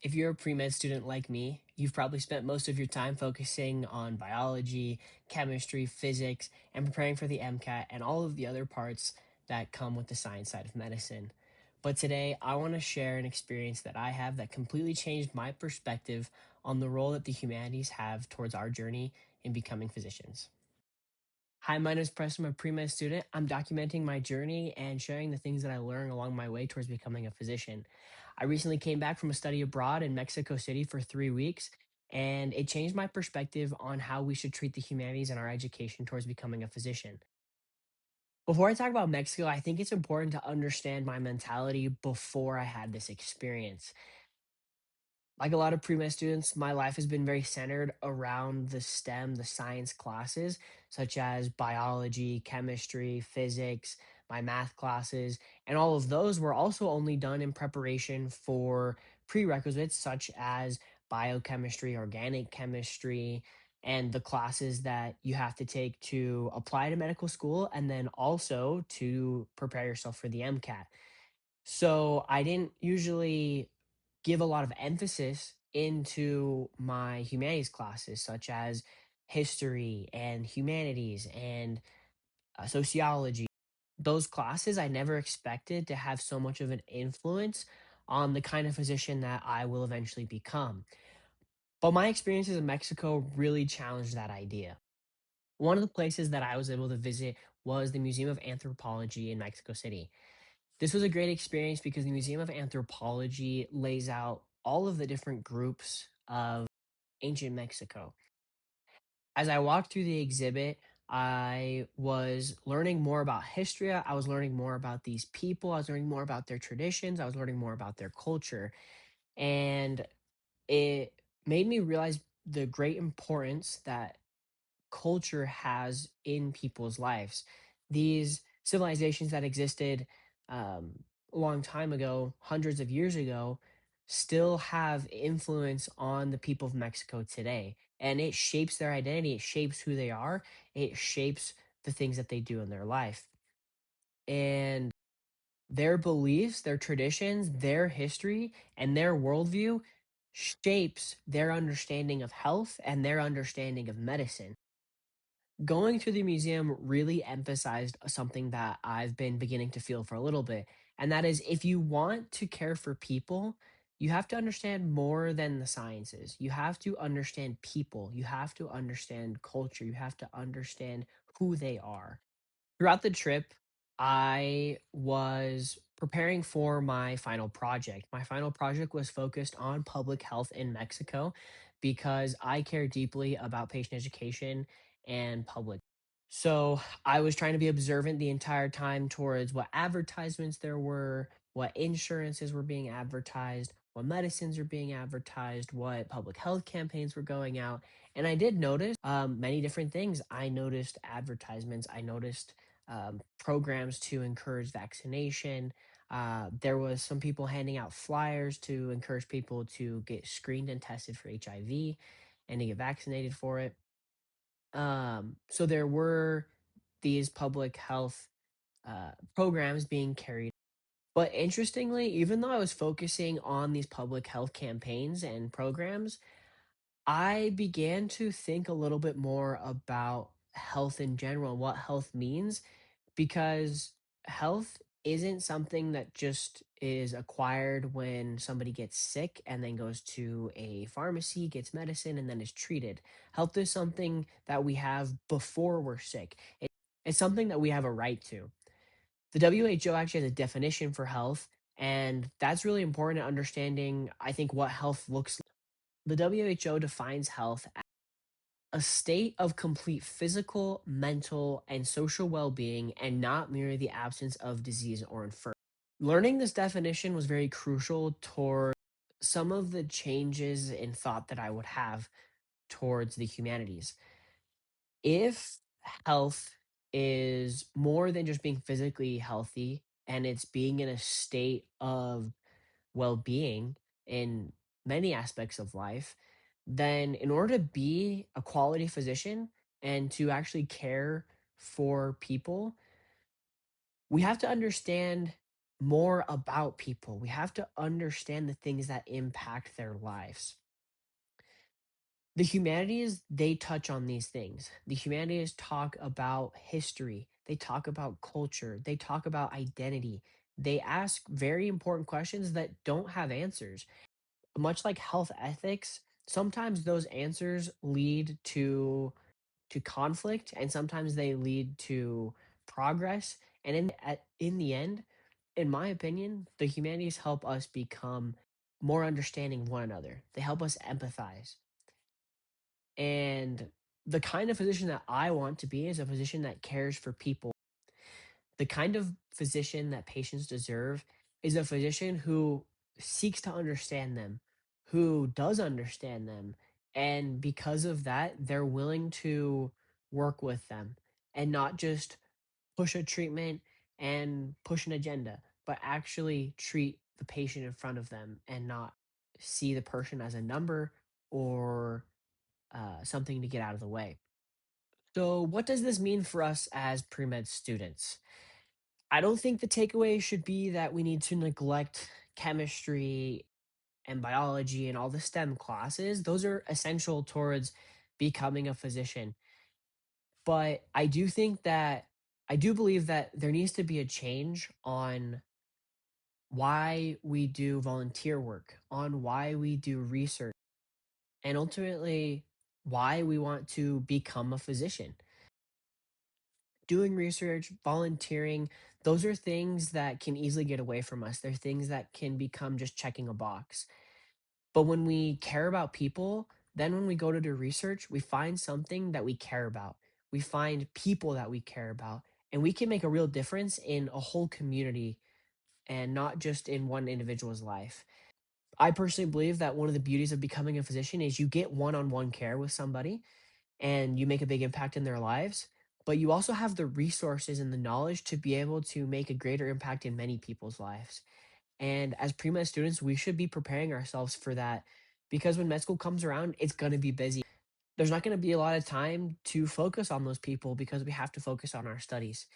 If you're a pre-med student like me, you've probably spent most of your time focusing on biology, chemistry, physics, and preparing for the MCAT and all of the other parts that come with the science side of medicine. But today, I want to share an experience that I have that completely changed my perspective on the role that the humanities have towards our journey in becoming physicians. Hi, my name is Preston. I'm a pre-med student. I'm documenting my journey and sharing the things that I learned along my way towards becoming a physician. I recently came back from a study abroad in Mexico City for 3 weeks, and it changed my perspective on how we should treat the humanities in our education towards becoming a physician. Before I talk about Mexico, I think it's important to understand my mentality before I had this experience. Like a lot of pre-med students, my life has been very centered around the STEM, the science classes, such as biology, chemistry, physics, my math classes, and all of those were also only done in preparation for prerequisites such as biochemistry, organic chemistry, and the classes that you have to take to apply to medical school, and then also to prepare yourself for the MCAT. So I didn't usually give a lot of emphasis into my humanities classes, such as history and humanities and sociology. Those classes I never expected to have so much of an influence on the kind of physician that I will eventually become. But my experiences in Mexico really challenged that idea. One of the places that I was able to visit was the Museum of Anthropology in Mexico City. This was a great experience because the Museum of Anthropology lays out all of the different groups of ancient Mexico. As I walked through the exhibit, I was learning more about history. I was learning more about these people. I was learning more about their traditions. I was learning more about their culture. And it made me realize the great importance that culture has in people's lives. These civilizations that existed a long time ago, hundreds of years ago, still have influence on the people of Mexico today. And it shapes their identity, it shapes who they are, it shapes the things that they do in their life. And their beliefs, their traditions, their history, and their worldview shapes their understanding of health and their understanding of medicine. Going to the museum really emphasized something that I've been beginning to feel for a little bit, and that is if you want to care for people, you have to understand more than the sciences. You have to understand people, you have to understand culture, you have to understand who they are. Throughout the trip, I was preparing for my final project. My final project was focused on public health in Mexico because I care deeply about patient education and public. So I was trying to be observant the entire time towards what advertisements there were, what insurances were being advertised, what medicines are being advertised, what public health campaigns were going out. And I did notice many different things. I noticed advertisements, I noticed programs to encourage vaccination. There was some people handing out flyers to encourage people to get screened and tested for HIV and to get vaccinated for it. So there were these public health programs being carried. But interestingly, even though I was focusing on these public health campaigns and programs, I began to think a little bit more about health in general and what health means because health isn't something that just is acquired when somebody gets sick and then goes to a pharmacy, gets medicine, and then is treated. Health is something that we have before we're sick. It's something that we have a right to. The WHO actually has a definition for health, and that's really important in understanding, I think, what health looks like. The WHO defines health as a state of complete physical, mental, and social well being, and not merely the absence of disease or infirmity. Learning this definition was very crucial toward some of the changes in thought that I would have towards the humanities. If health is more than just being physically healthy and it's being in a state of well being in many aspects of life, then in order to be a quality physician and to actually care for people, we have to understand more about people. We have to understand the things that impact their lives. The humanities, they touch on these things. The humanities talk about history, they talk about culture, they talk about identity. They ask very important questions that don't have answers. Much like health ethics, sometimes those answers lead to conflict and sometimes they lead to progress. And in the end, in my opinion, the humanities help us become more understanding of one another. They help us empathize. And the kind of physician that I want to be is a physician that cares for people. The kind of physician that patients deserve is a physician who seeks to understand them, who does understand them. And because of that, they're willing to work with them and not just push a treatment and push an agenda, but actually treat the patient in front of them and not see the person as a number or something to get out of the way. So, what does this mean for us as pre med students? I don't think the takeaway should be that we need to neglect chemistry and biology and all the STEM classes. Those are essential towards becoming a physician. But I do believe that there needs to be a change on why we do volunteer work, on why we do research, and ultimately why we want to become a physician. Doing research, volunteering, those are things that can easily get away from us. They're things that can become just checking a box. But when we care about people, then when we go to do research, we find something that we care about. We find people that we care about, and we can make a real difference in a whole community and not just in one individual's life. I personally believe that one of the beauties of becoming a physician is you get one on one care with somebody and you make a big impact in their lives, but you also have the resources and the knowledge to be able to make a greater impact in many people's lives. And as pre med students, we should be preparing ourselves for that because when med school comes around, it's going to be busy. There's not going to be a lot of time to focus on those people because we have to focus on our studies.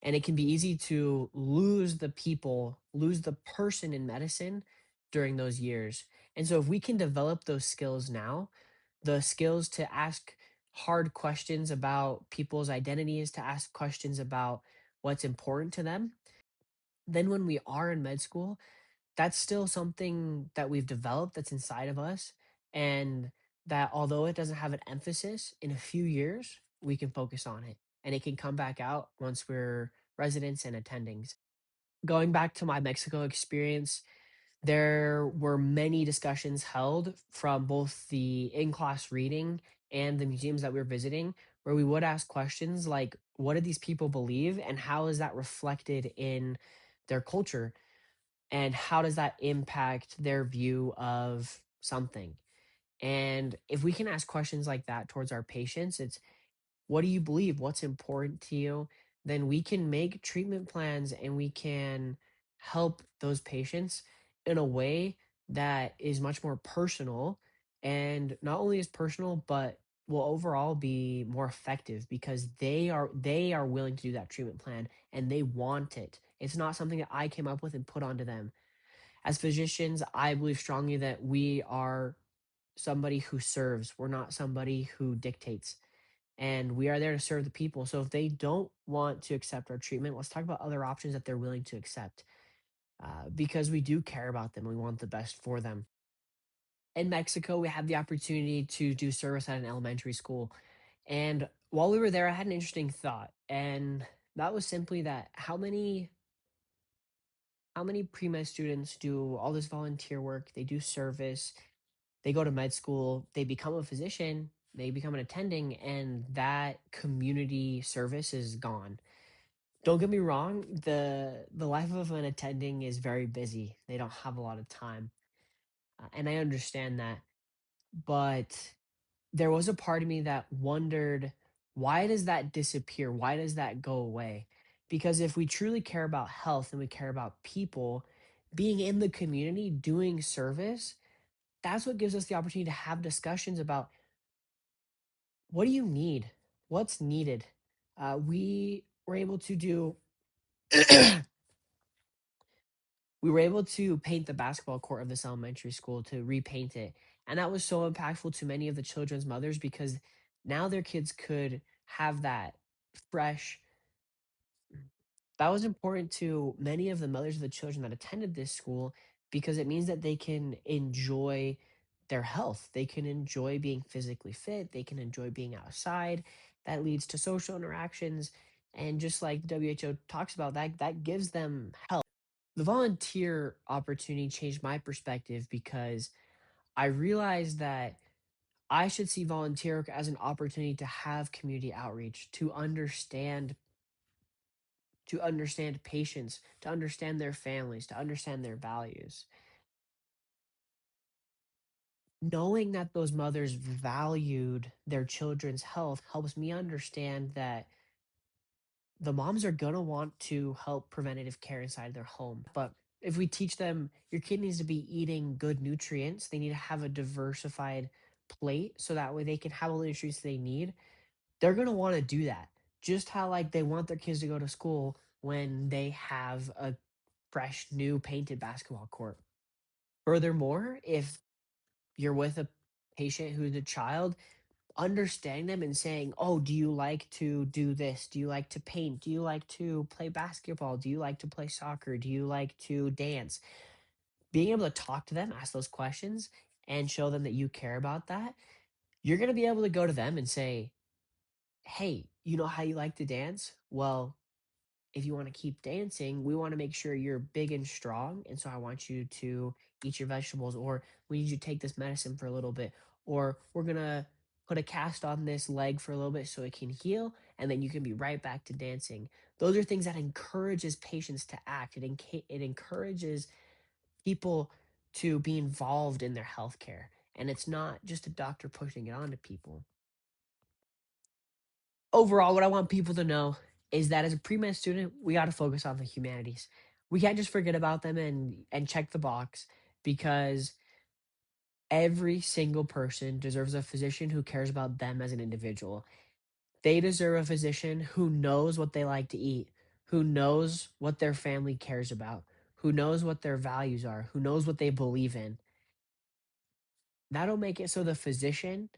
And it can be easy to lose the people, lose the person in medicine during those years. And so if we can develop those skills now, the skills to ask hard questions about people's identities, to ask questions about what's important to them, then when we are in med school, that's still something that we've developed that's inside of us. And that although it doesn't have an emphasis in a few years, we can focus on it and it can come back out once we're residents and attendings. Going back to my Mexico experience, there were many discussions held from both the in class reading and the museums that we were visiting, where we would ask questions like, what do these people believe, and how is that reflected in their culture? And how does that impact their view of something? And if we can ask questions like that towards our patients, it's what do you believe? What's important to you? Then we can make treatment plans and we can help those patients in a way that is much more personal and not only is personal, but will overall be more effective because they are willing to do that treatment plan and they want it. It's not something that I came up with and put onto them. As physicians, I believe strongly that we are somebody who serves. We're not somebody who dictates, and we are there to serve the people. So if they don't want to accept our treatment, let's talk about other options that they're willing to accept because we do care about them. We want the best for them. In Mexico, we had the opportunity to do service at an elementary school. And while we were there, I had an interesting thought. And that was simply that how many pre-med students do all this volunteer work, they do service, they go to med school, they become a physician, they become an attending, and that community service is gone. Don't get me wrong, the life of an attending is very busy. They don't have a lot of time, and I understand that. But there was a part of me that wondered, why does that disappear? Why does that go away? Because if we truly care about health and we care about people, being in the community, doing service, that's what gives us the opportunity to have discussions about what do you need? What's needed? We were able to do We were able to paint the basketball court of this elementary school, to repaint it, and that was so impactful to many of the children's mothers because now their kids could have that fresh. That was important to many of the mothers of the children that attended this school because it means that they can enjoy their health. They can enjoy being physically fit. They can enjoy being outside. That leads to social interactions. And just like WHO talks about, that gives them health. The volunteer opportunity changed my perspective because I realized that I should see volunteer work as an opportunity to have community outreach, to understand patients, to understand their families, to understand their values. Knowing that those mothers valued their children's health helps me understand that the moms are going to want to help preventative care inside their home. But if we teach them your kid needs to be eating good nutrients, they need to have a diversified plate so that way they can have all the nutrients they need, they're going to want to do that. Just how like they want their kids to go to school when they have a fresh new painted basketball court. Furthermore, if you're with a patient who's a child, understanding them and saying, "Oh, do you like to do this? Do you like to paint? Do you like to play basketball? Do you like to play soccer? Do you like to dance?" Being able to talk to them, ask those questions, and show them that you care about that, you're going to be able to go to them and say, "Hey, you know how you like to dance? Well, if you want to keep dancing, we want to make sure you're big and strong. And so I want you to eat your vegetables, or we need you to take this medicine for a little bit, or we're going to put a cast on this leg for a little bit so it can heal. And then you can be right back to dancing." Those are things that encourages patients to act. It encourages people to be involved in their healthcare. And it's not just a doctor pushing it on to people. Overall, what I want people to know is that as a pre-med student, we got to focus on the humanities. We can't just forget about them and check the box because every single person deserves a physician who cares about them as an individual. They deserve a physician who knows what they like to eat, who knows what their family cares about, who knows what their values are, who knows what they believe in. That'll make it so the physician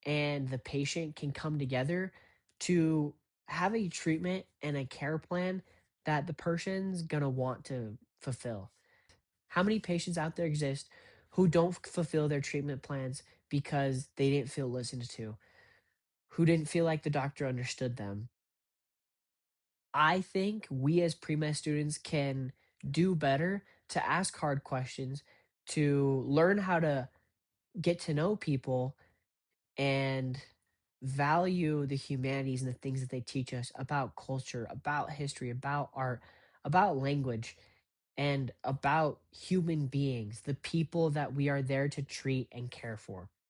and the patient can come together to have a treatment and a care plan that the person's gonna want to fulfill. How many patients out there exist who don't fulfill their treatment plans because they didn't feel listened to, who didn't feel like the doctor understood them? I think we as pre-med students can do better to ask hard questions, to learn how to get to know people and value the humanities and the things that they teach us about culture, about history, about art, about language, and about human beings, the people that we are there to treat and care for.